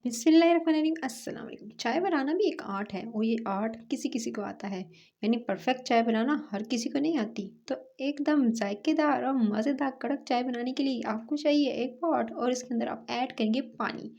बिस्मिल्लाहिर्रहमानिर्रहीम अस्सलाम वालेकुम। चाय बनाना भी एक आर्ट है और ये आर्ट किसी किसी को आता है। यानी परफेक्ट चाय बनाना हर किसी को नहीं आती। तो एकदम जायकेदार और मज़ेदार कड़क चाय बनाने के लिए आपको चाहिए एक पॉट और इसके अंदर आप ऐड करेंगे पानी।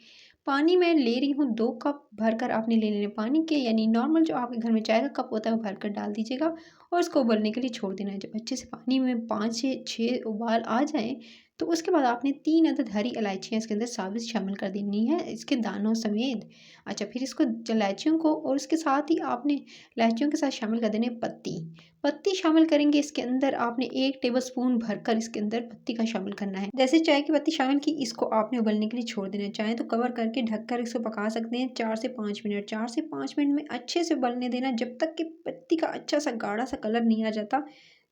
पानी मैं ले रही हूँ 2 कप भरकर आपने ले लेने पानी के, यानी नॉर्मल जो आपके घर में चाय का कप होता है वो भरकर डाल दीजिएगा और इसको उबलने के लिए छोड़ देना है। जब अच्छे से पानी में 5 से 6 उबाल आ जाएँ तो उसके बाद आपने 3 अदद हरी इलायचियाँ इसके अंदर साबित शामिल कर देनी है, इसके दानों समेत। अच्छा, फिर इसको इलायचियों को और उसके साथ ही आपने इलायचियों के साथ शामिल कर देने पत्ती। पत्ती शामिल करेंगे इसके अंदर आपने 1 टेबलस्पून भरकर इसके अंदर पत्ती का शामिल करना है। जैसे चाय की पत्ती शामिल की, इसको आपने उबलने के लिए छोड़ देना है। चाहे तो कवर करके ढककर इसको पका सकते हैं 4 से 5 मिनट। 4 से 5 मिनट में अच्छे से उबलने देना जब तक कि पत्ती का अच्छा सा गाढ़ा सा कलर नहीं आ जाता।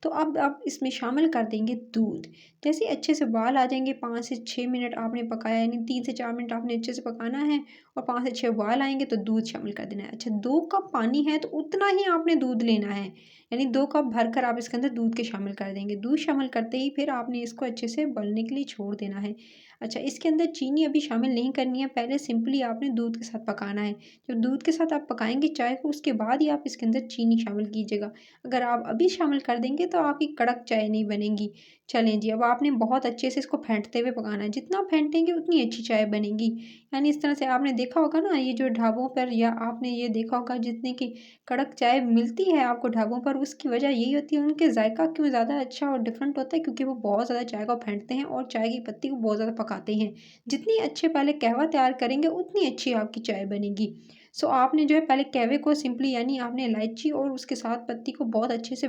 तो अब आप इसमें शामिल कर देंगे दूध। जैसे ही अच्छे से उबाल आ जाएँगे, 5 से 6 मिनट आपने पकाया, यानी 3 से 4 मिनट आपने अच्छे से पकाना है और 5 से 6 उबाल आएँगे तो दूध शामिल कर देना है। अच्छा, 2 कप पानी है तो उतना ही आपने दूध लेना है, यानी 2 कप भरकर आप इसके अंदर दूध के शामिल कर देंगे। दूध शामिल करते ही फिर आपने इसको अच्छे से उबलने के लिए छोड़ देना है। अच्छा, इसके अंदर चीनी अभी शामिल नहीं करनी है, पहले सिंपली आपने दूध के साथ पकाना है। जब दूध के साथ आप पकाएँगे चाय को, उसके बाद ही आप इसके अंदर चीनी शामिल कीजिएगा। अगर आप अभी शामिल कर देंगे तो आपकी कड़क चाय नहीं बनेगी। चलें जी, अब आपने बहुत अच्छे से इसको फेंटते हुए पकाना है, जितना फेंटेंगे उतनी अच्छी चाय बनेगी। यानी इस तरह से आपने देखा होगा ना, ये जो ढाबों पर या आपने ये देखा होगा जितने की कड़क चाय मिलती है आपको ढाबों पर, उसकी वजह यही होती है उनके जायका क्यों ज़्यादा अच्छा और डिफरेंट होता है, क्योंकि वो बहुत ज़्यादा चाय को फेंटते हैं और चाय की पत्ती को बहुत ज़्यादा पकाते हैं। जितनी अच्छे पहले कहवा तैयार करेंगे उतनी अच्छी आपकी चाय बनेगी। सो आपने जो है पहले कहवे को सिंपली, यानी आपने इलायची और उसके साथ पत्ती को बहुत अच्छे से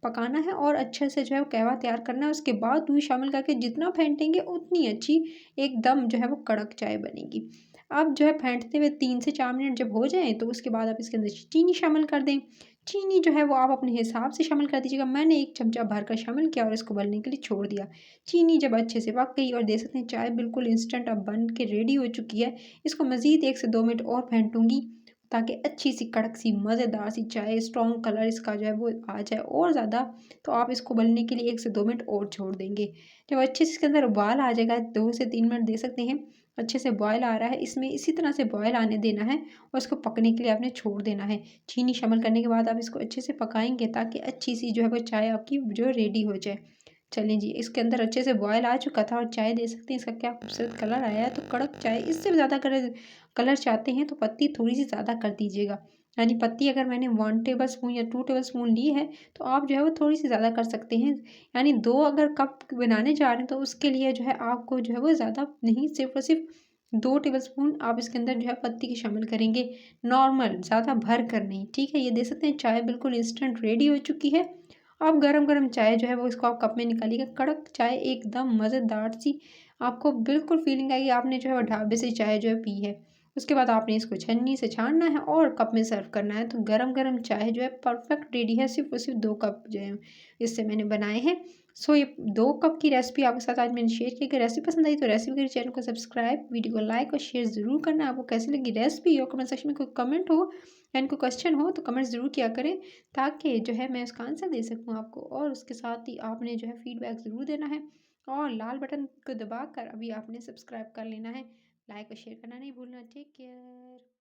पकाना है और अच्छे से जो है वो कहवा तैयार करना है। उसके बाद दूध शामिल करके जितना फेंटेंगे उतनी अच्छी एकदम जो है वो कड़क चाय बनेगी। आप जो है फेंटते हुए 3 से 4 मिनट जब हो जाएँ तो उसके बाद आप इसके अंदर चीनी शामिल कर दें। चीनी जो है वो आप अपने हिसाब से शामिल कर दीजिएगा। मैंने 1 चमचा भरकर शामिल किया और इसको उबलने के लिए छोड़ दिया। चीनी जब अच्छे से पक गई और देख सकते हैं चाय बिल्कुल इंस्टेंट अब बन के रेडी हो चुकी है। इसको मज़ीद 1 से 2 मिनट और फेंटूँगी ताकि अच्छी सी कड़क सी मज़ेदार सी चाय, स्ट्रॉन्ग कलर इसका जो है वो आ जाए और ज़्यादा। तो आप इसको उबलने के लिए 1 से 2 मिनट और छोड़ देंगे। जब अच्छे से इसके अंदर उबाल आ जाएगा, 2 से 3 मिनट दे सकते हैं, अच्छे से बॉयल आ रहा है, इसमें इसी तरह से बॉयल आने देना है और इसको पकने के लिए आपने छोड़ देना है। चीनी शामिल करने के बाद आप इसको अच्छे से पकाएँगे ताकि अच्छी सी जो है वो चाय आपकी जो रेडी हो जाए। चलें जी, इसके अंदर अच्छे से बॉयल आ चुका था और चाय देख सकते हैं इसका क्या खूबसूरत कलर आया है। तो कड़क चाय, इससे भी ज़्यादा अगर कलर चाहते हैं तो पत्ती थोड़ी-सी ज़्यादा कर दीजिएगा। यानी पत्ती अगर मैंने 1 टेबलस्पून या 2 टेबलस्पून ली है, तो आप जो है वो थोड़ी-सी ज़्यादा कर सकते हैं। यानी 2 अगर कप बनाने जा रहे हैं तो उसके लिए जो है आपको जो है वो ज़्यादा नहीं, सिर्फ़ और सिर्फ़ 2 टेबलस्पून आप इसके अंदर जो है पत्ती की शामिल करेंगे। नॉर्मल, ज़्यादा भर कर नहीं, ठीक है? ये देख सकते हैं चाय बिल्कुल इंस्टेंट रेडी हो चुकी है। अब गरम-गरम चाय जो है वो इसको आप कप में निकालिएगा। कड़क चाय एकदम मज़ेदार सी, आपको बिल्कुल फ़ीलिंग आएगी आपने जो है वो ढाबे से चाय जो है पी है। उसके बाद आपने इसको छन्नी से छानना है और कप में सर्व करना है। तो गरम-गरम चाय जो है परफ़ेक्ट रेडी है। सिर्फ़ और सिर्फ़ 2 कप जो है इससे मैंने बनाए हैं। सो ये 2 कप की रेसिपी आपके साथ आज मैंने शेयर की। अगर रेसिपी पसंद आई तो रेसिपी के लिए चैनल को सब्सक्राइब, वीडियो को लाइक और शेयर ज़रूर करना। आपको कैसी लगी रेसिपी और कमेंट सेक्शन में कोई कमेंट हो या कोई क्वेश्चन हो तो कमेंट ज़रूर किया करें, ताकि जो है मैं उसका आंसर दे सकूँ आपको। और उसके साथ ही आपने जो है फीडबैक ज़रूर देना है और लाल बटन को दबाकर अभी आपने सब्सक्राइब कर लेना है। लाइक और शेयर करना नहीं भूलना। Take care.